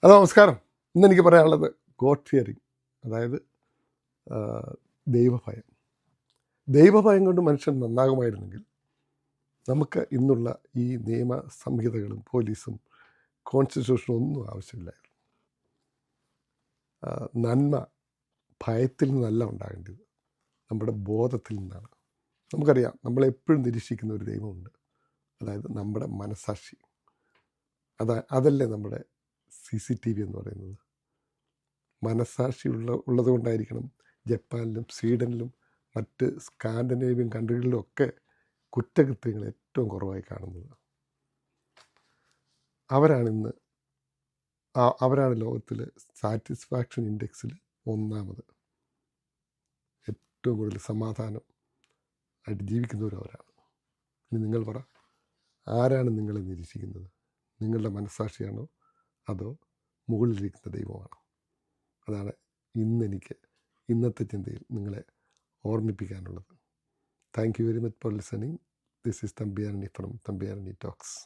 നമസ്കാരം. ഇന്നെനിക്ക് പറയാനുള്ളത് ഗോഡ് ഫിയറിങ്, അതായത് ആ, ദൈവഭയം. ദൈവഭയം കൊണ്ട് മനുഷ്യൻ നന്നാകുമായിരുന്നെങ്കിൽ നമുക്ക് ഇന്നുള്ള ഈ നിയമ സംഹിതകളും പോലീസും കോൺസ്റ്റിറ്റ്യൂഷനും ഒന്നും ആവശ്യമില്ലായിരുന്നു. നന്മ ഭയത്തിൽ നിന്നല്ല ഉണ്ടാകേണ്ടത്, നമ്മുടെ ബോധത്തിൽ നിന്നാണ്. നമുക്കറിയാം, നമ്മളെപ്പോഴും നിരീക്ഷിക്കുന്ന ഒരു ദൈവമുണ്ട്, അതായത് നമ്മുടെ മനസാക്ഷി. അതല്ലേ നമ്മുടെ CCTV എന്ന് പറയുന്നത്. മനസാക്ഷി ഉള്ളത് കൊണ്ടായിരിക്കണം ജപ്പാനിലും സ്വീഡനിലും മറ്റ് സ്കാൻഡിനേവിയൻ കൺട്രികളിലും ഒക്കെ കുറ്റകൃത്യങ്ങൾ ഏറ്റവും കുറവായി കാണുന്നത്. അവരാണ് ലോകത്തിൽ സാറ്റിസ്ഫാക്ഷൻ ഇൻഡെക്സിൽ ഒന്നാമത്. ഏറ്റവും കൂടുതൽ സമാധാനം ആയിട്ട് ജീവിക്കുന്നവരവരാണ്. ഇനി നിങ്ങൾ പറ, ആരാണ് നിങ്ങളെ നിരീക്ഷിക്കുന്നത്? നിങ്ങളുടെ മനസാക്ഷിയാണോ അതോ മുകളിലിരിക്കുന്ന ദൈവമാണോ? അതാണ് ഇന്നത്തെ ചിന്തയിൽ നിങ്ങളെ ഓർമ്മിപ്പിക്കാനുള്ളത്. Thank you very much for listening. This is Thampiyarani from Thampiyarani talks.